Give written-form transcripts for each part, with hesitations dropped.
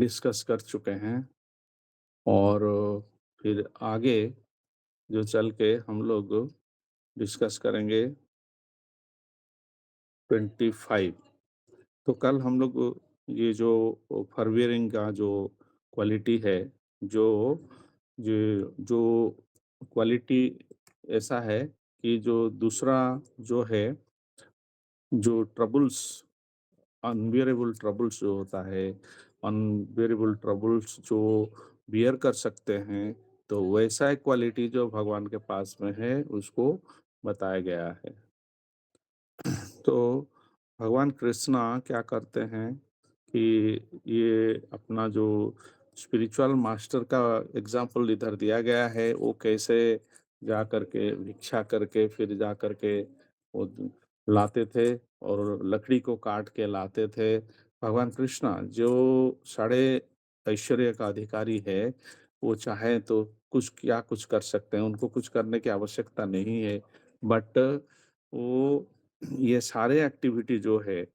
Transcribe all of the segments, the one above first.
Discuss कर चुके हैं और फिर आगे जो चल के हम लोग डिस्कस करेंगे 25। तो कल हम लोग ये जो परवेयरिंग का जो क्वालिटी है, जो जो क्वालिटी ऐसा है कि जो दूसरा जो है, जो ट्रबल्स अनबियरेबल ट्रबल्स जो होता है, अनबियरेबल ट्रबल्स जो बियर कर सकते हैं, तो वैसा एक क्वालिटी जो भगवान के पास में है, उसको बताया गया है। तो भगवान कृष्णा क्या करते हैं कि ये अपना जो स्पिरिचुअल मास्टर का एग्जाम्पल इधर दिया गया है, वो कैसे जा करके भिक्षा करके फिर जा करके वो लाते थे और लकड़ी को काट के लाते थे। भगवान कृष्णा जो साढ़े ऐश्वर्य का अधिकारी है, वो चाहे तो कुछ कर सकते हैं, उनको कुछ करने की आवश्यकता नहीं है। बट वो ये सारे एक्टिविटी जो है,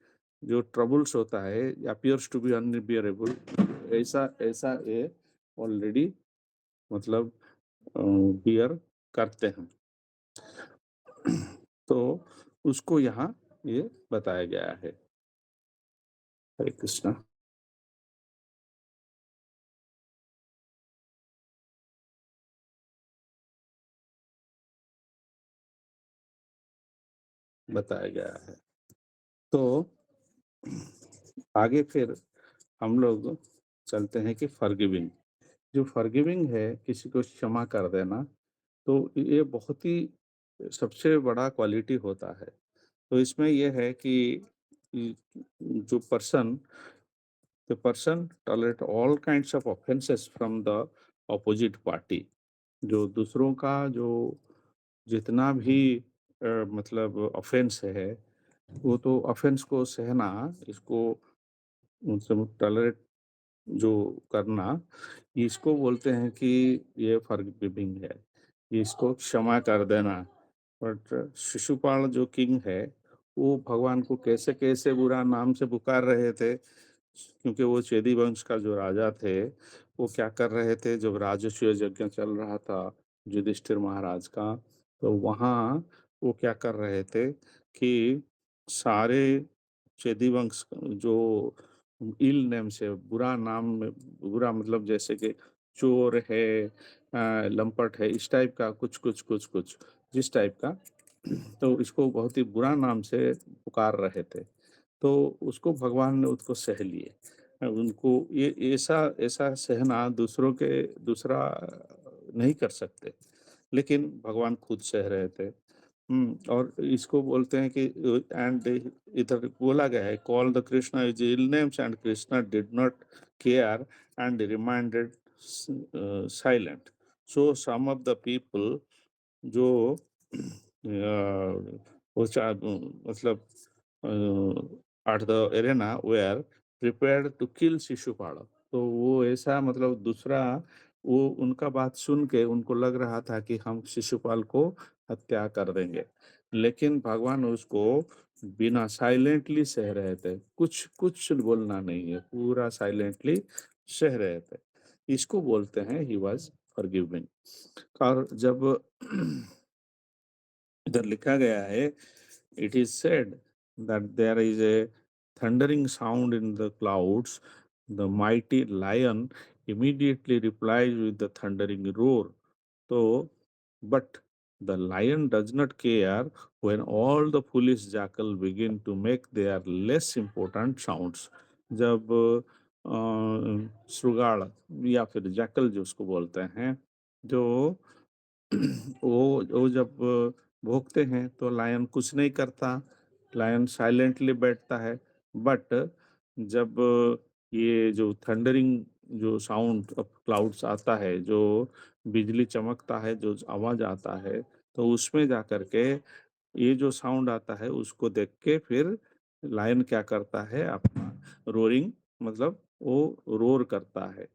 जो ट्रबल्स होता है, अपीयर्स टू बी अनबियरेबल, ऐसा ऐसा ये ऑलरेडी मतलब बियर करते हैं। तो उसको यहाँ ये बताया गया है। हरे कृष्णा। बताया गया है। तो आगे फिर हम लोग चलते हैं कि फॉरगिविंग। जो फॉरगिविंग है, किसी को क्षमा कर देना, तो ये बहुत ही सबसे बड़ा क्वालिटी होता है। तो इसमें ये है कि इ जो person tolerate all kinds of offences from the opposite party. जो दूसरों का जो जितना भी मतलब ऑफेंस है, वो तो ऑफेंस को सहना, इसको मतलब टॉलरेट जो करना, इसको बोलते हैं कि ये फॉरगिविंग है, इसको क्षमा कर देना। बट शिशुपाल जो किंग है, वो भगवान को कैसे-कैसे बुरा नाम से पुकार रहे थे, क्योंकि वो चेदी वंश का जो राजा थे, वो क्या कर रहे थे जब राजसूय यज्ञ चल रहा था युधिष्ठिर महाराज का, तो वहाँ वो क्या कर रहे थे कि सारे चेदी वंश जो इल नेम से बुरा नाम में, बुरा मतलब जैसे कि चोर है, लंपट है, इस टाइप का कुछ जिस टाइप का, तो इसको बहुत ही बुरा नाम से पुकार रहे थे। तो उसको भगवान ने उसको सह लिए। उनको ये ऐसा ऐसा सहना दूसरा नहीं कर सकते, लेकिन भगवान खुद सह रहे थे। और इसको बोलते हैं कि एंड इधर बोला गया है, call the Krishna is ill names and Krishna did not care and reminded silent. So some of the people जो वो मतलब at the arena were prepared to kill Shishupal. तो वो ऐसा मतलब दूसरा, वो उनका बात सुन के उनको लग रहा था कि हम शिशुपाल को हत्या कर देंगे, लेकिन भगवान उसको बिना साइलेंटली सह रहे थे, कुछ कुछ बोलना नहीं है, पूरा साइलेंटली सह रहे थे। इसको बोलते हैं ही वॉज फॉरगिविंग। और जब इधर लिखा गया है, it is said that there is a thundering sound in the clouds, the mighty lion immediately replies with the thundering roar. तो but the lion does not care when all the foolish jackal begin to make their less important sounds. जब श्रृगाल या फिर jackal जो उसको बोलते हैं, जो वो जब भोंकते हैं तो लायन कुछ नहीं करता, लायन साइलेंटली बैठता है। बट जब ये जो थंडरिंग जो साउंड ऑफ क्लाउड्स आता है, जो बिजली चमकता है, जो आवाज आता है, तो उसमें जा करके ये जो साउंड आता है, उसको देख के फिर लायन क्या करता है, अपना रोरिंग मतलब वो रोर करता है,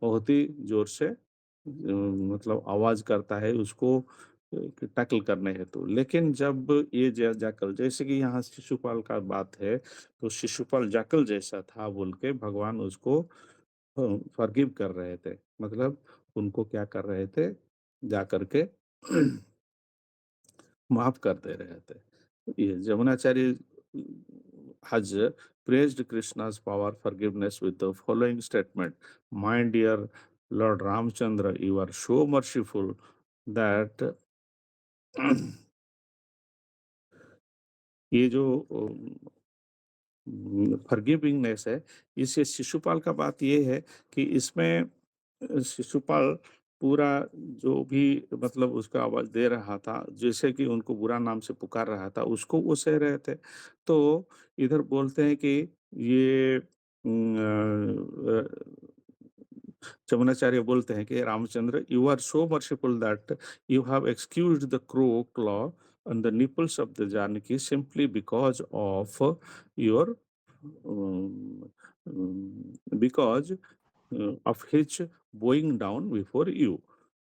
बहुत ही जोर से मतलब आवाज करता है उसको टैकल करने हेतु। लेकिन जब ये जाकल, जैसे कि यहाँ शिशुपाल का बात है, तो शिशुपाल जाकल जैसा था बोल के भगवान उसको फॉरगिव कर रहे थे। मतलब उनको क्या कर रहे थे, जाकर के माफ़ कर दे रहे थे। ये Yamunacharya has praised Krishna's power forgiveness with the following statement: "My dear Lord Ramchandra, you are so merciful that ये जो फॉरगिविंगनेस है, इससे शिशुपाल का बात ये है कि इसमें शिशुपाल पूरा जो भी मतलब उसका आवाज़ दे रहा था, जैसे कि उनको बुरा नाम से पुकार रहा था, उसको वो सह रहे थे। तो इधर बोलते हैं कि ये यमुनाचार्य बोलते हैं कि Ramachandra, you are so merciful that you have excused the claw on the nipples of the Janaki simply because of your because of his bowing down before you.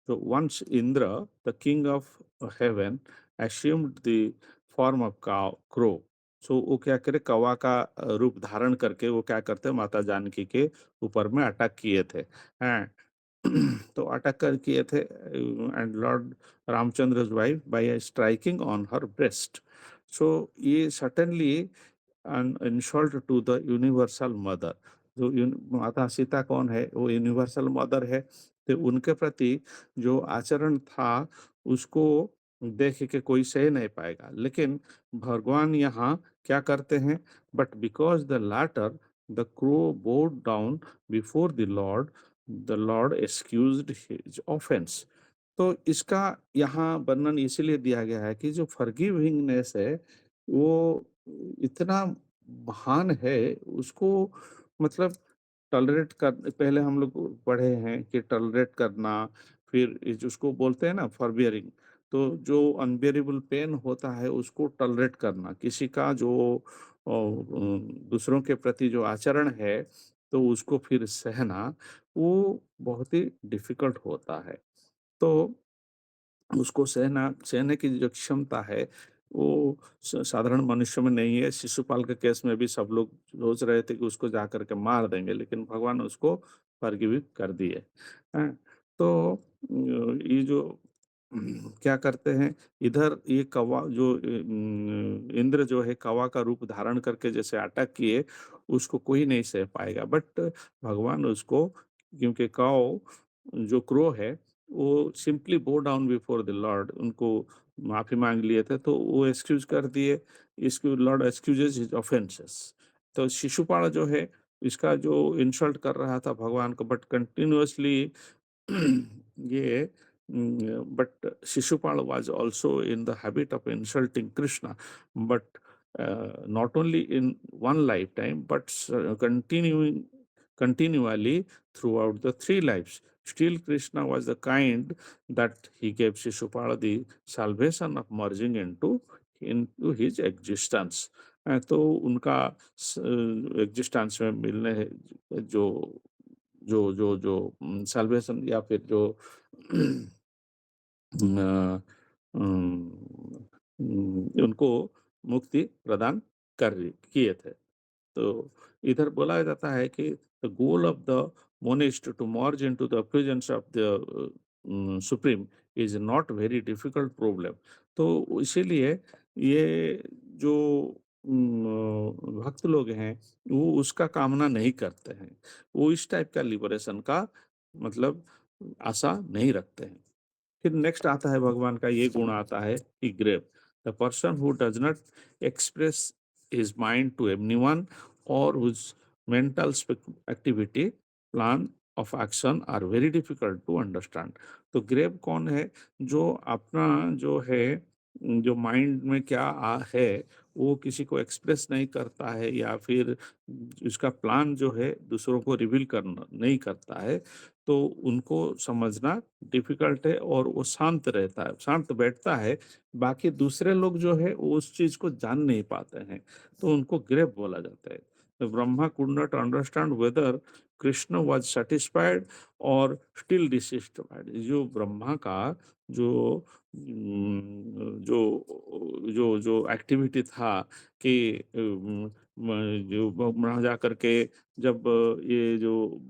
So once Indra, the king of heaven, assumed the form of crow. सो वो क्या करे, कौवा का रूप धारण करके वो क्या करते माता जानकी के ऊपर में अटैक किए थे हैं। तो अटैक कर किए थे and lord Ramchandra's wife by striking on her breast. So ये certainly an insult to the universal mother. जो माता सीता कौन है, वो यूनिवर्सल मदर है। तो उनके प्रति जो आचरण था उसको देख के कोई सह नहीं पाएगा। लेकिन भगवान यहाँ क्या करते हैं, but because the latter the crow bowed down before the Lord excused his offence. तो इसका यहाँ वर्णन इसीलिए दिया गया है कि जो फॉरगिविंगनेस है वो इतना महान है, उसको मतलब टॉलरेट कर, पहले हम लोग पढ़े हैं कि टॉलरेट करना, फिर उसको बोलते हैं ना फॉरबियरिंग। तो जो अनबियरेबल पेन होता है उसको टॉलरेट करना, किसी का जो दूसरों के प्रति जो आचरण है तो उसको फिर सहना, वो बहुत ही डिफिकल्ट होता है। तो उसको सहने की जो क्षमता है वो साधारण मनुष्य में नहीं है। शिशुपाल के केस में भी सब लोग सोच रहे थे कि उसको जा करके मार देंगे, लेकिन भगवान उसको फॉरगिव कर दिए हैं। तो ये जो क्या करते हैं, इधर ये कौवा जो इंद्र जो है कौवा का रूप धारण करके जैसे अटैक किए, उसको कोई नहीं सह पाएगा, बट भगवान उसको, क्योंकि काऊ जो क्रो है वो सिंपली बो डाउन बिफोर द लॉर्ड, उनको माफी मांग लिए थे तो वो एक्सक्यूज कर दिए। इसको लॉर्ड एक्सक्यूजेस हिज ऑफेंसेस। तो शिशुपाल जो है इसका जो इंसल्ट कर रहा था भगवान को, बट कंटिन्यूअसली ये but Shishupal was also in the habit of insulting Krishna, but not only in one lifetime, but continually throughout the three lives. Still, Krishna was the kind that he gave Shishupal the salvation of merging into his existence. तो उनका existence में मिलने जो जो जो जो salvation या फिर जो अ, उनको मुक्ति प्रदान कर किए थे। तो इधर बोला जाता है कि the goal of the monist to merge into the presence of the supreme is not very difficult problem. तो इसीलिए ये जो भक्त लोग हैं वो उसका कामना नहीं करते हैं, वो इस टाइप का लिबरेशन का मतलब आशा नहीं रखते हैं। फिर नेक्स्ट आता है भगवान का ये गुण आता है कि grave, the person who does not express his mind to anyone और whose mental activity plan of action are very difficult to understand. तो ग्रेव कौन है, जो अपना जो है जो माइंड में क्या है वो किसी को एक्सप्रेस नहीं करता है, या फिर इसका प्लान जो है दूसरों को रिवील करना नहीं करता है, तो उनको समझना डिफिकल्ट है और वो शांत रहता है, शांत बैठता है। बाकी दूसरे लोग जो है वो उस चीज को जान नहीं पाते हैं, तो उनको ग्रेव बोला जाता है। तो Brahma could not understand whether Krishna was satisfied और स्टिल डिससेटिस्फाइड। जो ब्रह्मा का जो जो जो जो एक्टिविटी था कि जो वहाँ जा कर के जब ये जो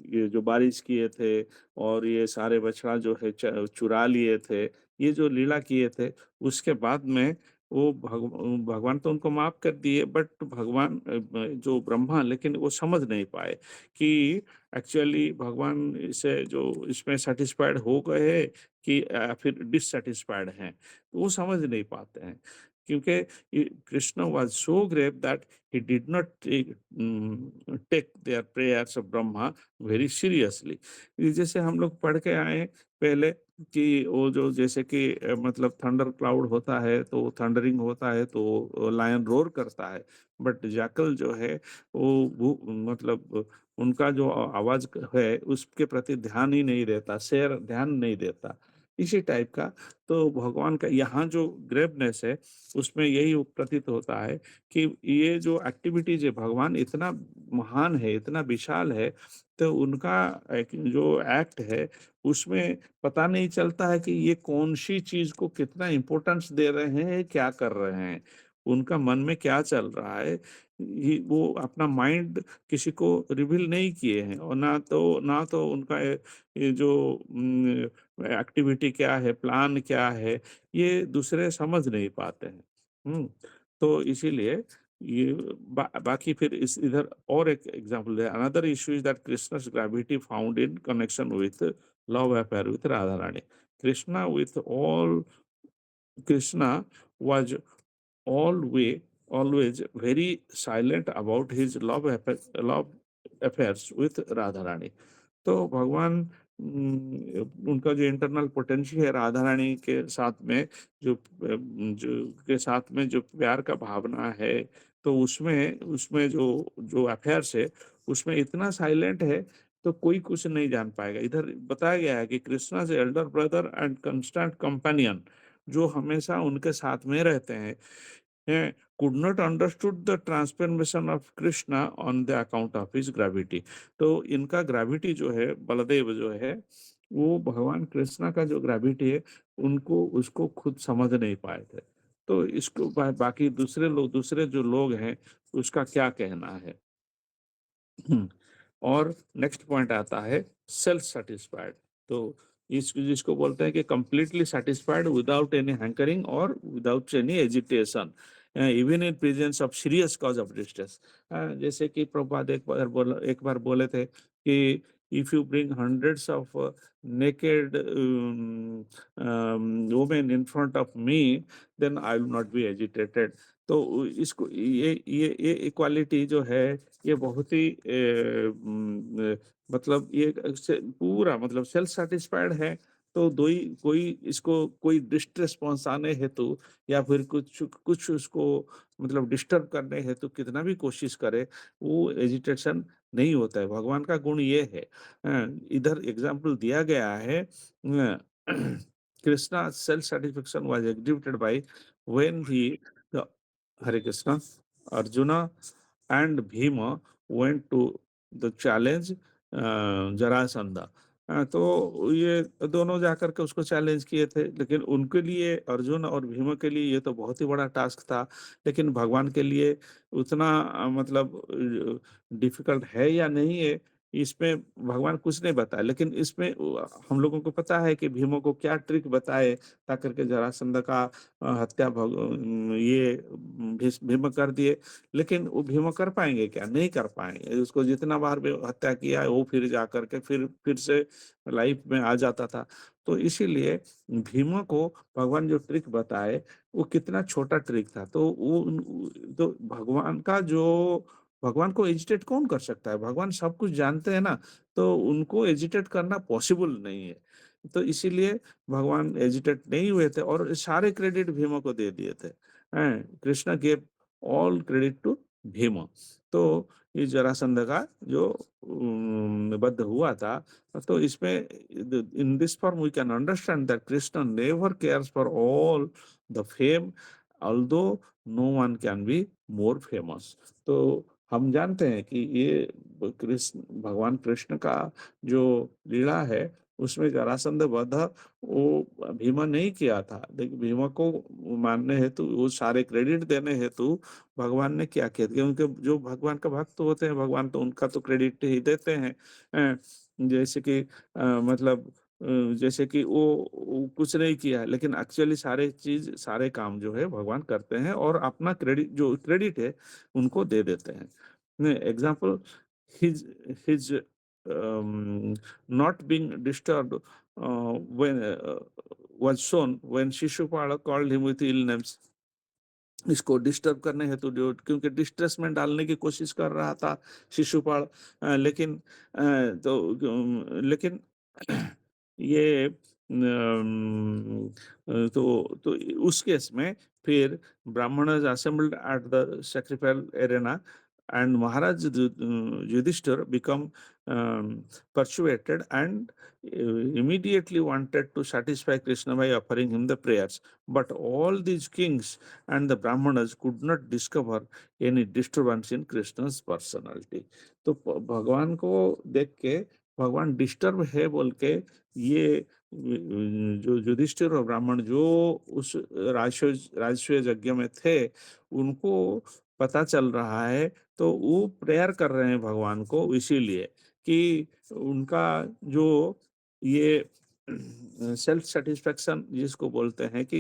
ये जो बारिश किए थे और ये सारे बछड़ा जो है चुरा लिए थे, ये जो लीला किए थे, उसके बाद में वो भगवान तो उनको माफ़ कर दिए, बट भगवान जो ब्रह्मा लेकिन वो समझ नहीं पाए कि एक्चुअली भगवान इसे जो इसमें सैटिस्फाइड हो गए कि फिर डिससैटिस्फाइड हैं। तो वो समझ नहीं पाते हैं क्योंकि Krishna was so great that he did not take their prayers of Brahma very seriously। ये जैसे हम लोग पढ़ के आए पहले कि वो जो जैसे कि मतलब थंडर क्लाउड होता है तो थंडरिंग होता है तो लायन रोर करता है, बट जैकल जो है वो मतलब उनका जो आवाज है उसके प्रति ध्यान ही नहीं देता, शेर ध्यान नहीं देता। इसी टाइप का तो भगवान का यहाँ जो ग्रेटनेस है उसमें यही प्रतीत होता है कि ये जो एक्टिविटीज़ है भगवान इतना महान है, इतना विशाल है, तो उनका एक जो एक्ट है उसमें पता नहीं चलता है कि ये कौन-सी चीज़ को कितना इम्पोर्टेंस दे रहे हैं, क्या कर रहे हैं। उनका मन में क्या चल रहा है, ये वो अपना माइंड किसी को रिवील नहीं किए हैं और ना तो उनका ये जो एक्टिविटी क्या है, प्लान क्या है, ये दूसरे समझ नहीं पाते हैं। हुँ। तो इसीलिए ये बाकी फिर इस इधर और एक एग्जांपल है another issue is that Krishna's gravity found in connection with love affair with Radha Rani. Krishna with all Krishna was always always very silent about his love affairs with Radha Rani. तो भगवान उनका जो इंटरनल पोटेंशियल है राधा रानी के साथ में जो प्यार का भावना है, तो उसमें उसमें जो जो अफेयर्स है, उसमें इतना साइलेंट है, तो कोई कुछ नहीं जान पाएगा। इधर बताया गया है कि कृष्णा से elder brother and constant companion जो हमेशा उनके साथ में रहते हैं, could not understood the transformation of Krishna on the account of his gravity। तो इनका ग्रेविटी जो है बलदेव जो है वो भगवान कृष्णा का जो ग्रेविटी है उनको उसको खुद समझ नहीं पाए थे। तो इसको बाकी दूसरे जो लोग हैं उसका क्या कहना है। हुँ। और नेक्स्ट पॉइंट आता है सेल्फ सैटिस्फाइड। तो इस जिसको बोलते हैं कि completely satisfied without any hankering और without any hesitation even in presence of serious cause of distress. जैसे कि प्रभुपाद एक बार बोले थे कि if you bring hundreds of naked women in front of me then I will not be agitated. तो इसको ये इक्वालिटी जो है ये बहुत ही मतलब ये पूरा मतलब सेल्फ सैटिस्फाइड है। तो दो ही कोई इसको कोई डिस्ट्रेस पहुंचाने हेतु या फिर कुछ कुछ उसको मतलब डिस्टर्ब करने हेतु कितना भी कोशिश करे वो एजिटेशन नहीं होता है। भगवान का गुण ये है। इधर एग्जाम्पल दिया गया है Krishna self satisfaction was exhibited by when he Hare Krishna Arjuna and Bhima went to the challenge Jarasandha. तो ये दोनों जाकर के उसको चैलेंज किए थे, लेकिन उनके लिए अर्जुन और भीम के लिए ये तो बहुत ही बड़ा टास्क था, लेकिन भगवान के लिए उतना मतलब डिफिकल्ट है या नहीं है, इसमें भगवान कुछ नहीं बताया। लेकिन इसमें हम लोगों को पता है कि भीमों को क्या ट्रिक बताए ताकर के जरासंध का हत्या ये भीम कर दिए। लेकिन वो भीम कर पाएँगे क्या? नहीं कर पाएँगे। उसको जितना बार भी हत्या किया है, वो फिर जाकर के फिर से लाइफ में आ जाता था। तो इसीलिए भीम को भगवान जो ट्रिक बताए, वो कितना छोटा ट्रिक था। तो वो तो भगवान को एजिटेट कौन कर सकता है? भगवान सब कुछ जानते हैं ना, तो उनको एजिटेट करना पॉसिबल नहीं है। तो इसीलिए भगवान एजिटेट नहीं हुए थे और सारे क्रेडिट भीम को दे दिए थे। हैं? Krishna give all credit to Bhim. तो ये जरासंध का जो वध हुआ था, तो इसमें in this form we can understand that Krishna never cares for all the fame although no one can be more famous. तो हम जानते हैं कि ये कृष्ण भगवान कृष्ण का जो लीला है उसमें जरासंध वध वो भीमा नहीं किया था। लेकिन भीमा को मानने हेतु, वो सारे क्रेडिट देने हेतु भगवान ने क्या किया, क्योंकि जो भगवान का भक्त होते हैं, भगवान तो उनका तो क्रेडिट ही देते हैं। जैसे कि मतलब जैसे कि वो कुछ नहीं किया है, लेकिन एक्चुअली सारे चीज़, सारे काम जो है भगवान करते हैं और अपना क्रेडिट, जो क्रेडिट है, उनको दे देते हैं। Example, his his not being disturbed when was shown when Shishupala called him with ill names. इसको डिस्टर्ब करने हेतु जो, क्योंकि डिस्ट्रेस में डालने की कोशिश कर रहा था शिशुपाल, लेकिन लेकिन ये तो उस केस में फिर brahmanas assembled at the sacrificial arena and Maharaj Yudhishthir became persuaded and immediately wanted to satisfy Krishna by offering him the prayers. But all these kings and the Brahmanas could not discover any disturbance in Krishna's personality. तो भगवान को देख के भगवान disturb है बोल के, ये जो युधिष्ठिर और ब्राह्मण जो उस राजस्व यज्ञ में थे, उनको पता चल रहा है, तो वो प्रेयर कर रहे हैं भगवान को, इसीलिए कि उनका जो ये सेल्फ सैटिस्फैक्शन जिसको बोलते हैं कि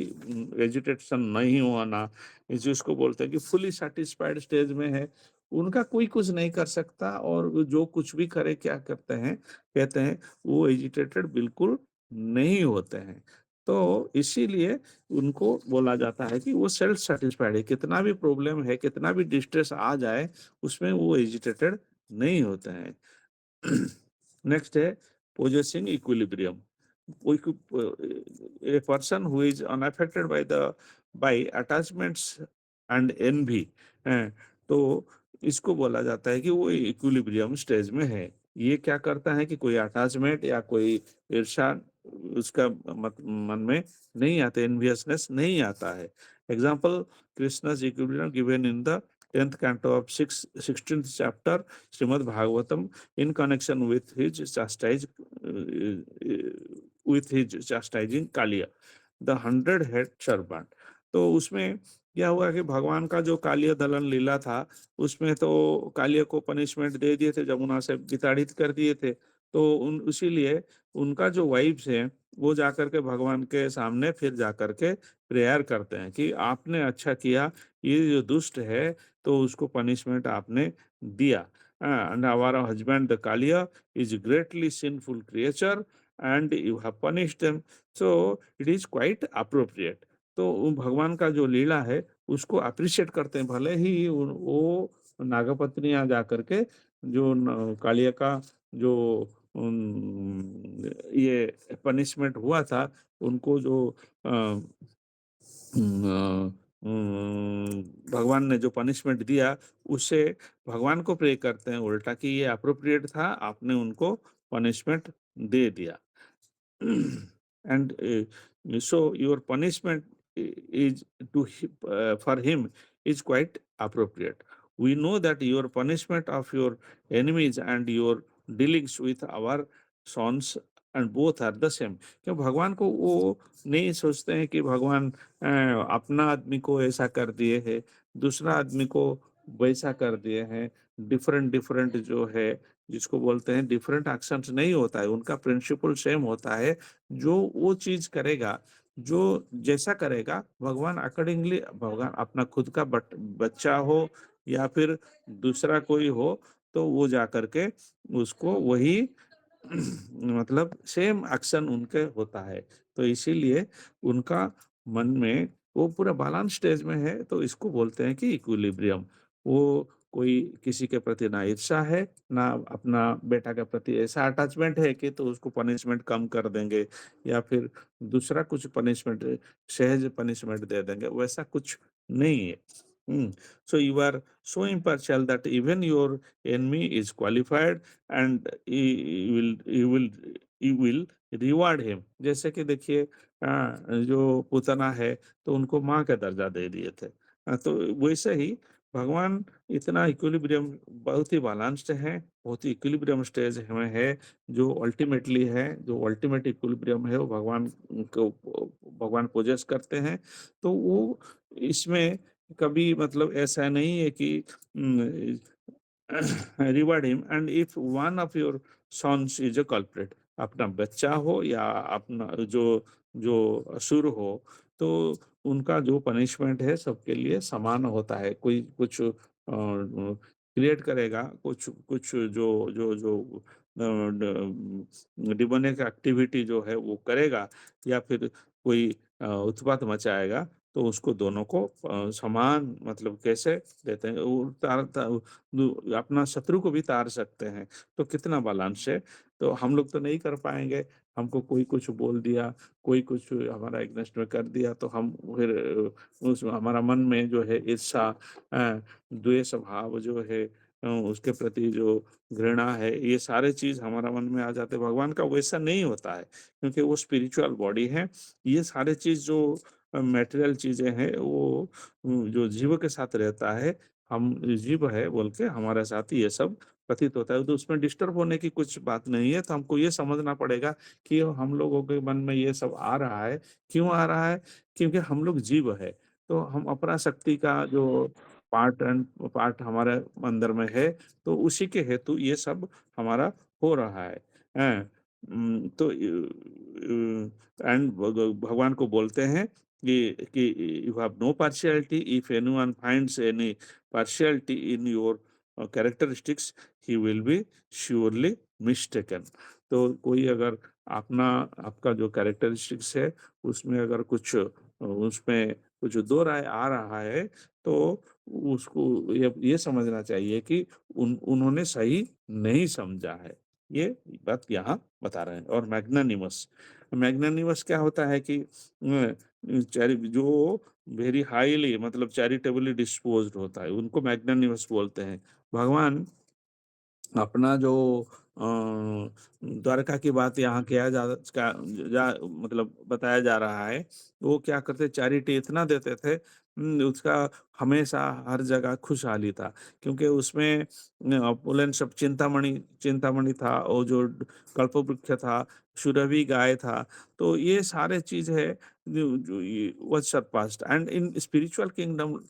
एजिटेशन नहीं होना, जिसको बोलते हैं कि फुली सैटिस्फाइड स्टेज में है, उनका कोई कुछ नहीं कर सकता, और वो जो कुछ भी करे, क्या करते हैं, कहते हैं वो एजिटेटेड बिल्कुल नहीं होते हैं। तो इसीलिए उनको बोला जाता है कि वो सेल्फ सैटिस्फाइड है, कितना भी प्रॉब्लम है, कितना भी डिस्ट्रेस आ जाए, उसमें वो एजिटेटेड नहीं होते हैं। नेक्स्ट है possessing equilibrium. A person who is unaffected by attachments and envy, तो इसको बोला जाता है कि वो इक्विलिब्रियम स्टेज में है। ये क्या करता है कि कोई अटैचमेंट या कोई ईर्ष्या उसका मन में नहीं आता, एनवियसनेस नहीं आता है। Example, Krishna's equilibrium given in the 10th canto of 16th chapter Srimad Bhagavatam in connection with his chastising Kaliya, the 100-head serpent. तो उसमें क्या हुआ कि भगवान का जो कालिया दलन लीला था, उसमें तो कालिया को पनिशमेंट दे दिए थे, जमुना से विताड़ित कर दिए थे। तो इसीलिए उनका जो वाइफ्स है, वो जाकर के भगवान के सामने फिर जाकर के प्रेयर करते हैं कि आपने अच्छा किया, ये जो दुष्ट है तो उसको पनिशमेंट आपने दिया। And our husband the Kaliya is greatly sinful creature and you have punished them, so it is quite appropriate. तो भगवान का जो लीला है उसको अप्रिशिएट करते हैं, भले ही वो नागपत्नियां जाकर के जो कालिया का जो ये पनिशमेंट हुआ था, उनको जो भगवान ने जो पनिशमेंट दिया, उससे भगवान को प्रे करते हैं उल्टा कि ये अप्रोप्रिएट था, आपने उनको पनिशमेंट दे दिया। And so your punishment is for him is quite appropriate. We know that your punishment of your enemies and your dealings with our sons and both are the same. क्यों भगवान को वो नहीं सोचते हैं कि भगवान अपना आदमी को ऐसा कर दिए है, दूसरा आदमी को वैसा कर दिए हैं। डिफरेंट डिफरेंट जो है, जिसको बोलते हैं डिफरेंट एक्शंस नहीं होता है, उनका प्रिंसिपल सेम होता है। जो वो चीज करेगा, जो जैसा करेगा भगवान अकॉर्डिंगली, भगवान अपना खुद का बच्चा हो या फिर दूसरा कोई हो, तो वो जा करके उसको वही मतलब सेम एक्शन उनके होता है। तो इसीलिए उनका मन में वो पूरा बैलेंस स्टेज में है, तो इसको बोलते हैं कि इक्विलिब्रियम। वो कोई किसी के प्रति ना ईर्ष्या है, ना अपना बेटा के प्रति ऐसा अटैचमेंट है कि तो उसको पनिशमेंट कम कर देंगे या फिर दूसरा कुछ पनिशमेंट, सहज पनिशमेंट दे देंगे, वैसा कुछ नहीं है। So you are so impartial that even your enemy is qualified and you will reward him. जैसे कि देखिए जो पुतना है, तो उनको माँ का दर्जा दे दिए थे। तो वैसे ही भगवान इतना इक्विलिब्रियम बहुत ही बैलेंस्ड है, बहुत ही इक्विलिब्रियम स्टेज में है, जो अल्टीमेटली है, जो अल्टीमेट इक्विलिब्रियम है, वो को भगवान पोजेस करते हैं। तो वो इसमें कभी मतलब ऐसा नहीं है कि reward him and if one of your sons is a culprit, अपना बच्चा हो या अपना जो जो असुर हो, तो उनका जो पनिशमेंट है सबके लिए समान होता है। कोई कुछ क्रिएट करेगा, कुछ कुछ जो जो जो डिमोनिक एक्टिविटी जो है वो करेगा, या फिर कोई उत्पात मचाएगा, तो उसको दोनों को समान मतलब कैसे देते हैं, वो अपना शत्रु को भी तार सकते हैं। तो कितना बैलेंस है। तो हम लोग तो नहीं कर पाएंगे। हमको कोई कुछ बोल दिया, कोई कुछ हमारा एग्नेस्ट में कर दिया, तो हम फिर उस हमारा मन में जो है ईर्षा, द्वेष भाव जो है, उसके प्रति जो घृणा है, ये सारे चीज हमारा मन में आ जाते हैं। भगवान का वैसा नहीं होता है, क्योंकि वो स्पिरिचुअल बॉडी है। ये सारे चीज जो मटेरियल चीजें हैं, वो जो जीव के साथ रहता है, हम जीव है बोल के हमारे साथ ये सब प्रतीत होता है। तो उसमें डिस्टर्ब होने की कुछ बात नहीं है। तो हमको ये समझना पड़ेगा कि हम लोगों के मन में ये सब आ रहा है, क्यों आ रहा है? क्योंकि हम लोग जीव है। तो हम अपना शक्ति का जो पार्ट हमारे अंदर में है, तो उसी के हेतु ये सब हमारा हो रहा है। हैं? तो एंड भगवान को बोलते हैं कि you have no partiality, if anyone finds any partiality in your characteristics, he will be surely mistaken. तो कोई अगर अपना आपका जो कैरेक्टरिस्टिक्स है, उसमें अगर कुछ उसमें कुछ दो राय आ रहा है, तो उसको ये समझना चाहिए कि उन्होंने सही नहीं समझा है। ये बात यहाँ बता रहे हैं। और मैग्नानिमस, मैग्नानिमस क्या होता है कि जो वेरी हाईली मतलब चैरिटेबली डिस्पोज्ड होता है, उनको मैग्नानिमस बोलते हैं। भगवान अपना जो द्वारका की बात यहाँ किया मतलब बताया जा रहा है, वो क्या करते, चैरिटी इतना देते थे, उसका हमेशा हर जगह खुशहाली था। क्योंकि उसमें ऑपुलेंस सब, चिंतामणि चिंतामणि था, और जो कल्पवृक्ष था, सुरभि गाय था। तो ये सारे चीज है जो was surpassed, and in spiritual kingdom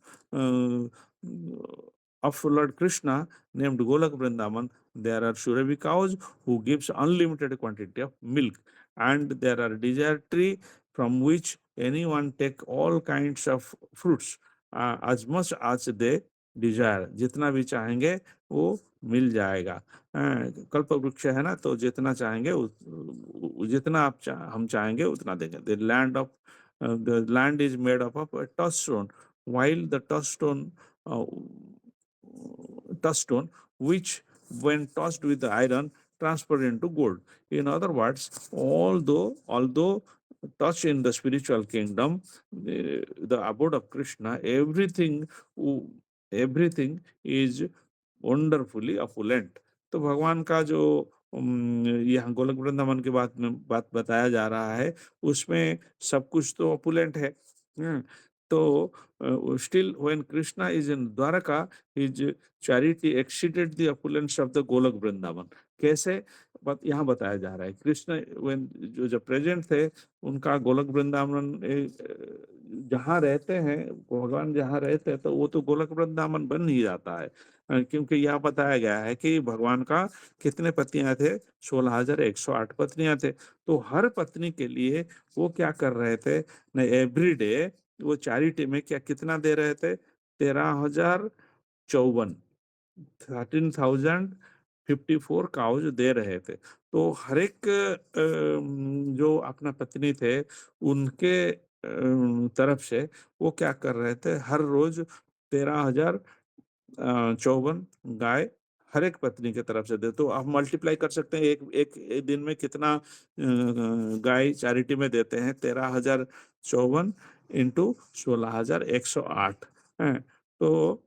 of Lord Krishna named Golak Vrindavan, there are Surabhi cows who gives unlimited quantity of milk, and there are desire tree from which anyone take all kinds of fruits as much as they desire, जितना भी चाहेंगे वो मिल जाएगा। कल्प वृक्ष है ना, तो जितना चाहेंगे जितना हम चाहेंगे उतना देंगे। The land is made up of a touchstone, while the uh, touchstone, which when touched with the iron, transferred into gold. In other words, although touch in the spiritual kingdom, the abode of Krishna, everything is wonderfully opulent. तो भगवान का जो यहाँ गोलक वृंदावन के बात बताया जा रहा है, उसमें सब कुछ तो अपुलेंट है। तो still when Krishna is in Dwarka, his charity exceeded the opulence of the Goloka Vrindavan. कैसे? यहाँ बताया जा रहा है, कृष्ण व्हेन जो जब प्रेजेंट थे, उनका गोलक वृंदावन जहाँ रहते हैं, भगवान जहाँ रहते हैं, तो वो तो गोलक वृंदावन बन ही जाता है। क्योंकि यह बताया गया है कि भगवान का कितने पत्नियां थे, 16,108 पत्नियां थे। तो हर पत्नी के लिए वो क्या कर रहे थे न, एवरी डे वो चैरिटी में क्या कितना दे रहे थे, 13,054, 13,054 काउज दे रहे थे। तो हर एक जो अपना पत्नी थे, उनके तरफ से वो क्या कर रहे थे, हर रोज 13,054 गाय हर एक पत्नी की तरफ से दे। तो आप मल्टीप्लाई कर सकते हैं, एक दिन में कितना गाय चैरिटी में देते हैं, 13,054 इंटू 16,108 है। तो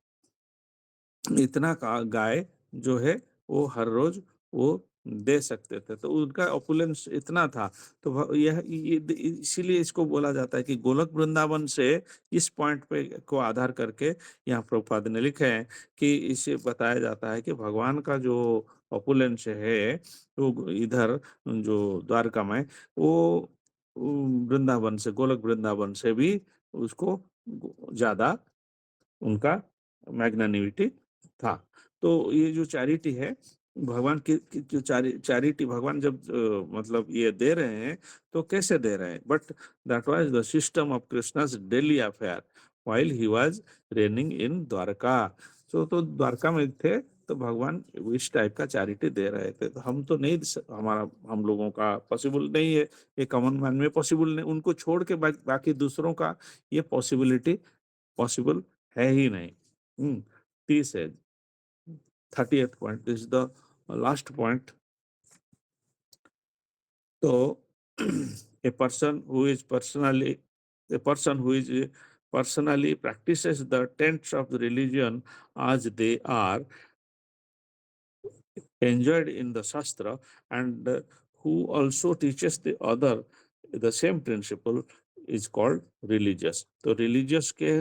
इतना का गाय जो है वो हर रोज वो दे सकते थे, तो उनका ऑपुलेंस इतना था। तो यह इसीलिए इसको बोला जाता है कि गोलक वृंदावन से इस पॉइंट पे को आधार करके यहाँ प्रभुपाद ने लिखे हैं कि इसे बताया जाता है कि भगवान का जो ऑपुलेंस है वो इधर जो द्वारका में वो वृंदावन से, गोलक वृंदावन से भी उसको ज्यादा उनका मैग्नानिमिटी था। तो ये जो चैरिटी है भगवान की जो चैरिटी भगवान जब मतलब ये दे रहे हैं तो कैसे दे रहे हैं, but that was the system of Krishna's daily affair while he was raining इन द्वारका। तो द्वारका में थे तो भगवान इस टाइप का चैरिटी दे रहे थे। तो हम तो नहीं, हमारा हम लोगों का पॉसिबल नहीं है, ये कॉमन मैन में पॉसिबल नहीं, उनको छोड़ के बाकी दूसरों का ये पॉसिबिलिटी पॉसिबल है ही नहीं। 30 है, 30th point, this is the last point. तो a person who is personally a person who is personally practices the tenets of the religion as they are enjoyed in the Shastra, and who also teaches the other the same principle is called religious। तो religious के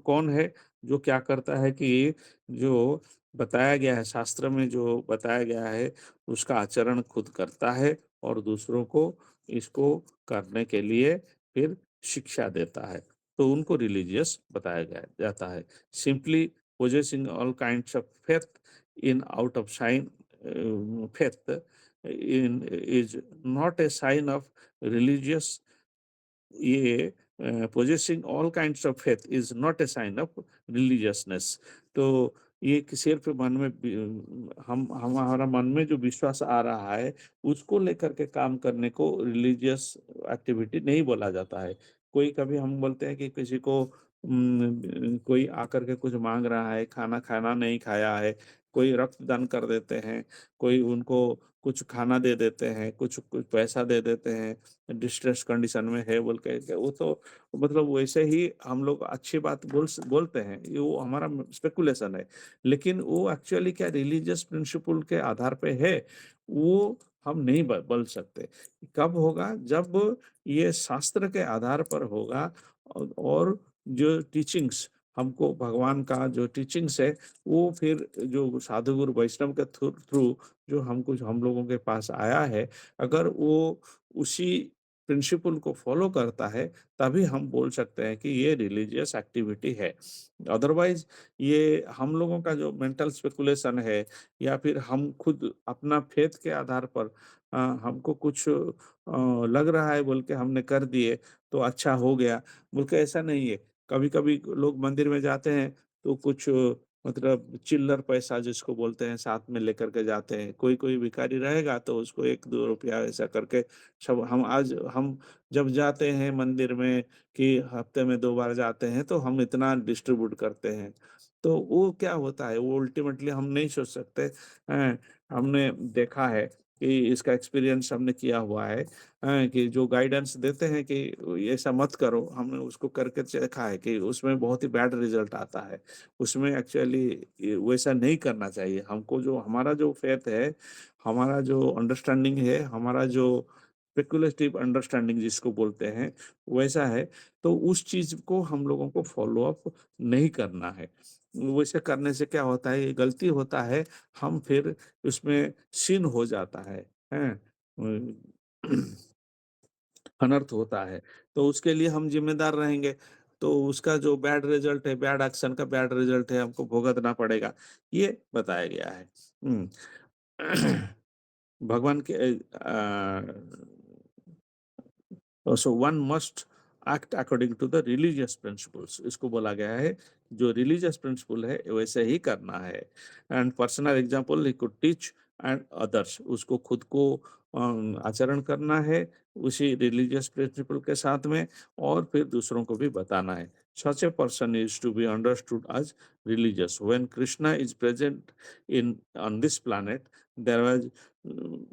कौन है, जो क्या करता है कि जो बताया गया है शास्त्र में, जो बताया गया है उसका आचरण खुद करता है और दूसरों को इसको करने के लिए फिर शिक्षा देता है, तो उनको रिलीजियस बताया गया जाता है। Simply possessing all kinds of faith in out of sign faith in is not a sign of religious, ये possessing all kinds of faith is not a sign of religiousness। तो ये सिर्फ मन में हम हमारा मन में जो विश्वास आ रहा है उसको लेकर के काम करने को रिलीजियस एक्टिविटी नहीं बोला जाता है। कोई कभी हम बोलते हैं कि किसी को कोई आकर के कुछ मांग रहा है, खाना खाना नहीं खाया है, कोई रक्तदान कर देते हैं, कोई उनको कुछ खाना दे देते हैं, कुछ कुछ पैसा दे देते हैं, डिस्ट्रेस कंडीशन में है बोल के, वो तो मतलब वैसे ही हम लोग अच्छी बात बोलते हैं, ये वो हमारा स्पेकुलेशन है। लेकिन वो एक्चुअली क्या रिलीजियस प्रिंसिपल के आधार पे है, वो हम नहीं बोल सकते। कब होगा, जब ये शास्त्र के आधार पर होगा और जो टीचिंग्स हमको भगवान का जो टीचिंग्स है वो फिर जो साधु गुरु वैष्णव के थ्रू जो हमको हम लोगों के पास आया है, अगर वो उसी प्रिंसिपल को फॉलो करता है तभी हम बोल सकते हैं कि ये रिलीजियस एक्टिविटी है। अदरवाइज ये हम लोगों का जो मेंटल स्पेकुलेशन है या फिर हम खुद अपना फेथ के आधार पर हमको कुछ लग रहा है बोल के हमने कर दिए तो अच्छा हो गया बोल के, ऐसा नहीं है। कभी कभी लोग मंदिर में जाते हैं तो कुछ मतलब चिल्लर पैसा जिसको बोलते हैं साथ में लेकर के जाते हैं, कोई कोई भिखारी रहेगा तो उसको 1-2 रुपया ऐसा करके सब हम जब जाते हैं मंदिर में कि हफ्ते में 2 बार जाते हैं तो हम इतना डिस्ट्रीब्यूट करते हैं। तो वो क्या होता है, वो अल्टीमेटली हम नहीं सोच सकते हैं। हमने देखा है कि इसका एक्सपीरियंस हमने किया हुआ है, कि जो गाइडेंस देते हैं कि ऐसा मत करो, हमने उसको करके देखा है कि उसमें बहुत ही बैड रिजल्ट आता है। उसमें एक्चुअली वैसा नहीं करना चाहिए। हमको जो हमारा जो फेथ है, हमारा जो अंडरस्टैंडिंग है, हमारा जो स्पेकुलेटिव अंडरस्टैंडिंग जिसको बोलते हैं वैसा है, तो उस चीज को हम लोगों को फॉलो अप नहीं करना है। वैसे करने से क्या होता है, ये गलती होता है, हम फिर उसमें सिन हो जाता है, हैं? अनर्थ होता है, तो उसके लिए हम जिम्मेदार रहेंगे। तो उसका जो बैड रिजल्ट है, बैड एक्शन का बैड रिजल्ट है, हमको भुगतना पड़ेगा, ये बताया गया है। भगवान के so one must act according to the religious principles, इसको बोला गया है जो रिलीजियस प्रिंसिपल है वैसे ही करना है। And personal example he could teach and others, उसको खुद को आचरण करना है उसी रिलीजियस प्रिंसिपल के साथ में, और फिर दूसरों को भी बताना है। Such a person is to be understood as religious. When Krishna is present in on this planet, there was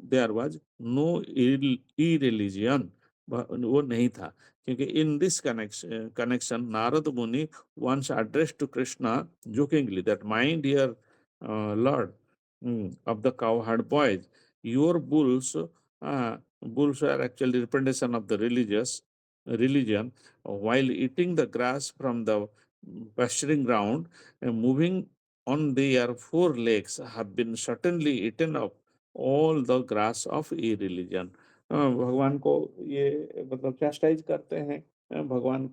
there was no irreligion, वो नहीं था, क्योंकि इन दिस कनेक्शन नारद मुनि once addressed to Krishna jokingly that my dear Lord of the cowherd boys, your bulls are actually representation of the religion, while eating the grass from the pasturing ground and moving on their four legs have been certainly eaten up all the grass of irreligion. भगवान को ये मतलब चैस्टाइज करते हैं, भगवान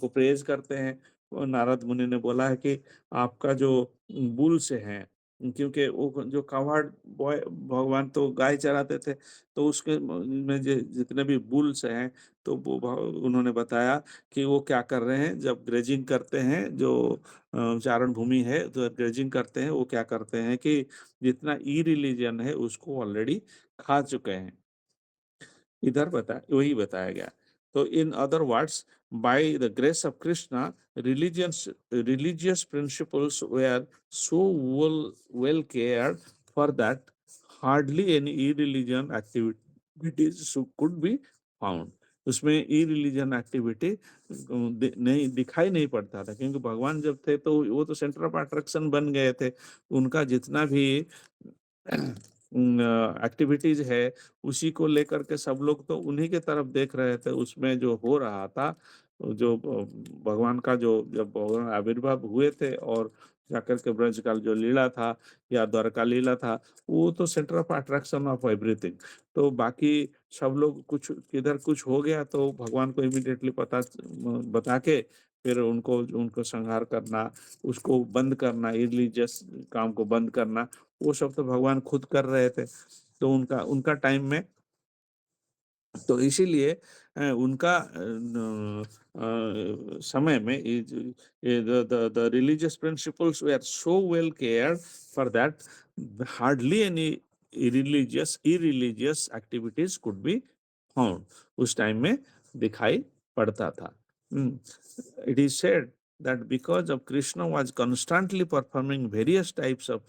को praise करते हैं। नारद मुनि ने बोला है कि आपका जो बुल्स हैं, क्योंकि वो जो कावड़ बॉय भगवान तो गाय चराते थे, तो उसके में जितने भी बुल्स हैं, तो वो उन्होंने बताया कि वो क्या कर रहे हैं जब ग्रेजिंग करते हैं, जो चारण भूमि है तो ग्रेजिंग करते हैं, वो क्या करते हैं कि जितना ई रिलीजन है उसको ऑलरेडी खा चुके हैं। इधर वही बताया गया। तो in other words, by the grace of Krishna, religious principles were so well cared for that hardly any irreligion activities could be found. उसमें इरिलीजियन एक्टिविटी नहीं दिखाई नहीं पड़ता था, क्योंकि भगवान जब थे तो वो तो सेंटर ऑफ अट्रैक्शन बन गए थे। उनका जितना भी एक्टिविटीज है, उसी को लेकर के सब लोग तो उन्हीं के तरफ देख रहे थे। उसमें जो हो रहा था, जो भगवान का जो जब भगवान आविर्भाव हुए थे और जाकर के ब्रज का जो लीला था या द्वारका लीला था, वो तो centre of attraction of everything. तो बाकी सब लोग कुछ किधर कुछ हो गया तो भगवान को इमीडिएटली पता बता के फिर उनको उनको संहार करना, उसको बंद करना, रिलीजियस काम को बंद करना, वो सब तो भगवान खुद कर रहे थे। तो उनका उनका टाइम में तो इसीलिए उनका समय में the religious principles were so well cared for that hardly any irreligious activities could be found. उस टाइम में दिखाई पड़ता था। It is said that because of Krishna was constantly performing various types of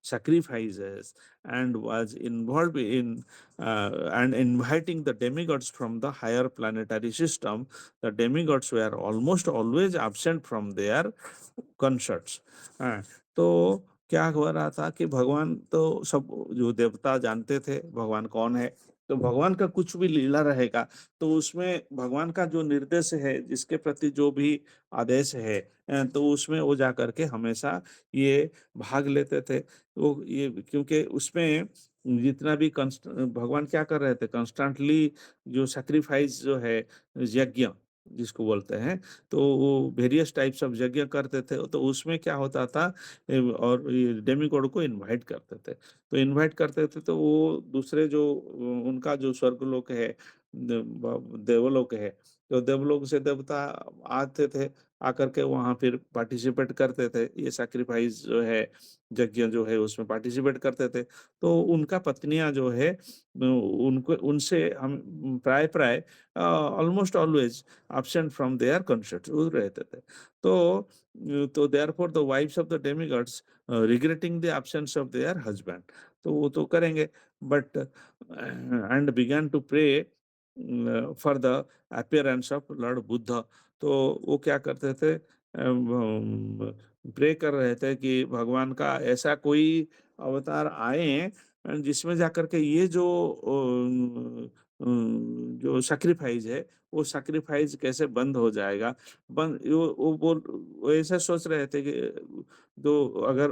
sacrifices and was involved in and inviting the demigods from the higher planetary system, the demigods were almost always absent from their concerts. हाँ, तो क्या हो रहा था कि भगवान तो सब जो देवता जानते थे भगवान कौन है, तो भगवान का कुछ भी लीला रहेगा तो उसमें भगवान का जो निर्देश है, जिसके प्रति जो भी आदेश है, तो उसमें वो जा करके हमेशा ये भाग लेते थे। वो ये क्योंकि उसमें जितना भी भगवान क्या कर रहे थे, कंस्टेंटली जो सैक्रिफाइस जो है, यज्ञ जिसको बोलते हैं, तो वो वेरियस टाइप्स ऑफ यज्ञ करते थे। तो उसमें क्या होता था, और डेमिगॉड को इनवाइट करते थे। तो इनवाइट करते थे तो वो दूसरे जो उनका जो स्वर्गलोक है, देवलोक है, तो देवलोक से देवता आते थे, आकर के वहां फिर पार्टिसिपेट करते थे, ये सैक्रिफाइस जो है, यज्ञ जो है उसमें पार्टिसिपेट करते थे। तो उनका पत्नियां जो है, उनको उनसे हम प्राय प्राय almost always absent from their concerts, वो रहते थे। तो therefore the wives of the demigods regretting the absence of their husband, तो वो तो करेंगे, but and began to pray for the appearance of Lord Buddha। तो वो क्या करते थे, प्रे कर रहे थे कि भगवान का ऐसा कोई अवतार आए जिसमें जाकर के ये जो सैक्रिफाइस है, वो सैक्रिफाइस कैसे बंद हो जाएगा। बंद वो ऐसा सोच रहे थे कि तो अगर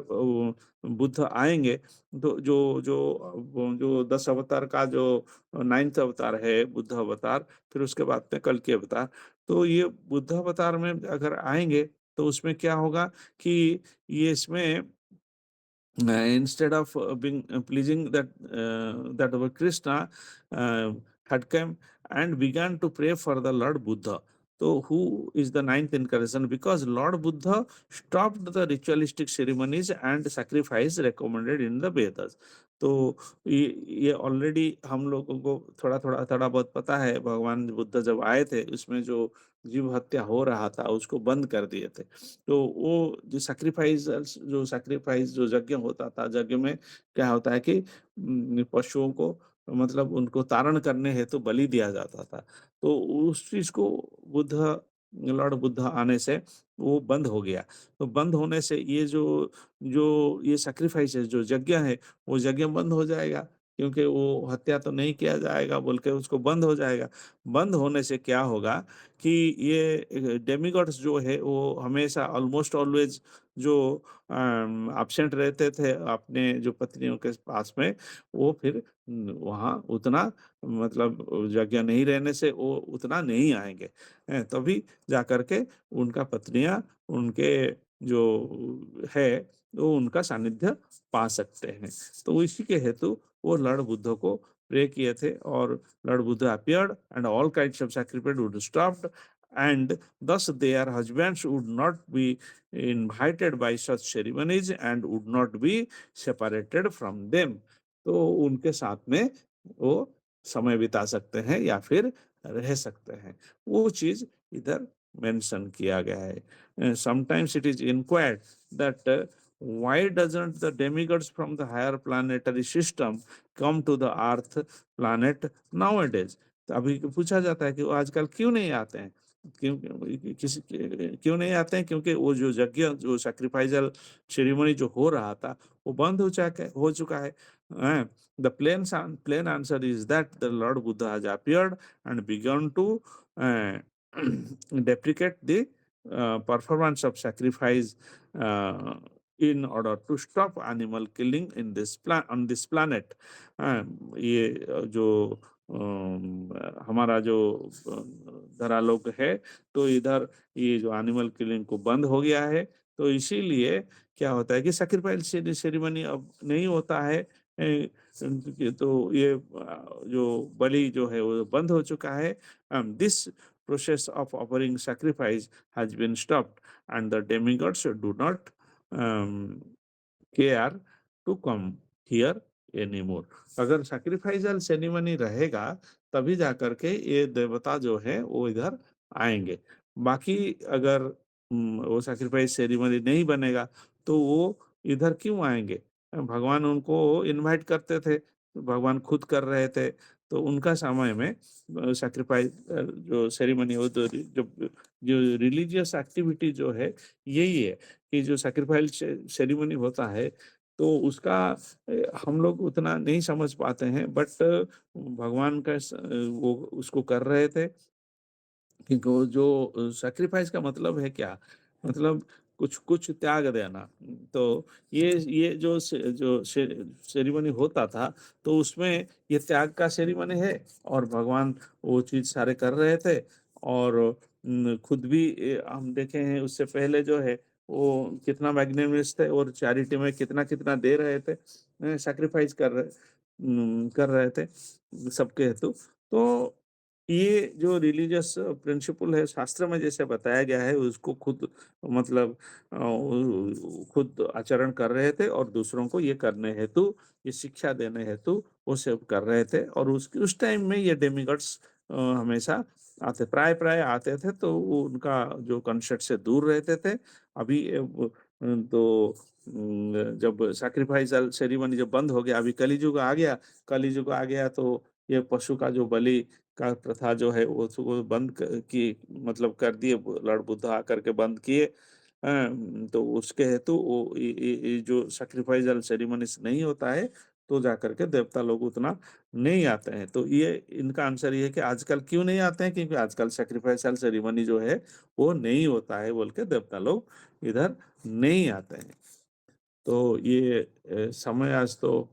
बुद्ध आएंगे तो जो 10 अवतार का जो 9th अवतार है बुद्ध अवतार, फिर उसके बाद में कल की अवतार, तो ये बुद्ध अवतार में अगर आएंगे तो उसमें क्या होगा कि ये इसमें instead of being pleasing that our Krishna had come and began to pray for the Lord Buddha. So who is the 9th incarnation? Because Lord Buddha stopped the ritualistic ceremonies and sacrifice recommended in the Vedas. तो ये already हम लोगों को थोड़ा बहुत पता है। भगवान बुद्ध जब आए थे उसमें जो जीव हत्या हो रहा था उसको बंद कर दिए थे। तो वो जो सैक्रिफाइस जो यज्ञ होता था, यज्ञ में क्या होता है कि पशुओं को मतलब उनको तारण करने हेतु बलि दिया जाता था। तो उस चीज को बुद्ध लॉर्ड बुद्ध आने से वो बंद हो गया। तो बंद होने से ये जो जो ये सैक्रिफाइस है, जो यज्ञ है, वो यज्ञ बंद हो जाएगा। क्योंकि वो हत्या तो नहीं किया जाएगा बोल के उसको बंद हो जाएगा। बंद होने से क्या होगा कि ये डेमिगॉड्स जो है वो हमेशा ऑलमोस्ट ऑलवेज़ जो एब्सेंट रहते थे अपने जो पत्नियों के पास में, वो फिर वहाँ उतना मतलब जगह नहीं रहने से वो उतना नहीं आएँगे। तभी जाकर के उनका पत्नियाँ उनके जो है, वो उनका सानिध्य पा सकते हैं। तो इसी के हेतु वो लॉर्ड बुद्ध को प्रे किए थे और Lord Buddha appeared and all kinds of sacrifice would stopped and thus their husbands would not be invited by such ceremonies and would not be separated from them. तो उनके साथ में वो समय बिता सकते हैं या फिर रह सकते हैं। वो चीज़ इधर मेंशन किया गया है। Sometimes it is inquired that why doesn't the demigods from the higher planetary system come to the earth planet nowadays? तो अभी पूछा जाता है कि वो आजकल क्यों नहीं आते हैं? क्यों क्यों नहीं आते हैं? क्योंकि वो जो यज्ञ जो सैक्रिफाइसल सेरेमनी जो हो रहा था, वो बंद हो चुका है। The plain answer is that the Lord Buddha has appeared and begun to uh, deprecate the performance of sacrifice uh, in order to stop animal killing in on this planet. ये जो हमारा जो धरालोक है, तो इधर ये जो एनिमल किलिंग को बंद हो गया है, तो इसीलिए क्या होता है कि सैक्रिफाइस सेरेमनी अब नहीं होता है। तो ये जो बलि जो है वो बंद हो चुका है। This process of offering sacrifice has been stopped and the demigods do not um, care to come here anymore. अगर सैक्रिफाइसल सेरेमनी रहेगा तभी जाकर के ये देवता जो है वो इधर आएंगे। बाकी अगर वो सैक्रिफाइस सेरेमनी नहीं बनेगा तो वो इधर क्यों आएंगे? भगवान उनको इनवाइट करते थे, भगवान खुद कर रहे थे, तो उनका समय में सैक्रिफाइस जो सेरेमनी हो तो जो रिलीजियस एक्टिविटी जो है यही है कि जो सैक्रिफाइस सेरेमनी होता है तो उसका हम लोग उतना नहीं समझ पाते हैं, बट भगवान का वो उसको कर रहे थे क्योंकि वो जो सैक्रिफाइस का मतलब है क्या? मतलब कुछ कुछ त्याग देना। तो ये जो सेरेमनी होता था, तो उसमें ये त्याग का सेरेमनी है और भगवान वो चीज़ सारे कर रहे थे और खुद भी हम देखे हैं उससे पहले जो है, वो कितना मैग्नेनिमस थे और चैरिटी में कितना-कितना दे रहे थे। सैक्रिफाइस कर रहे थे सबके हेतु। तो ये जो रिलीजियस प्रिंसिपल है शास्त्र में जैसे बताया गया है उसको खुद मतलब खुद आचरण कर रहे थे और दूसरों को ये करने हेतु ये शिक्षा देने हेतु वो सब कर रहे थे और उस टाइम में ये डेमिगॉड्स हमेशा आते प्राय प्राय आते थे तो वो उनका जो कंसेप्ट से दूर रहते थे। अभी तो जब सैक्रिफाइसल सेरेमनी जब बंद हो गया, अभी कलिजुग आ गया तो ये पशु का जो बलि का प्रथा जो है वो उसको बंद की मतलब कर दिए लॉर्ड बुद्ध आकर के बंद किए। तो उसके हेतु वो ये जो सैक्रिफाइसल सेरेमनीज नहीं होता है तो जाकर के देवता लोग उतना नहीं आते हैं। तो ये इनका आंसर ये है कि आजकल क्यों नहीं आते हैं, क्योंकि आजकल सैक्रिफाइसल सेरेमनी जो है वो नहीं होता है बोल के देवता लोग इधर नहीं आते हैं। तो ये समय आज तो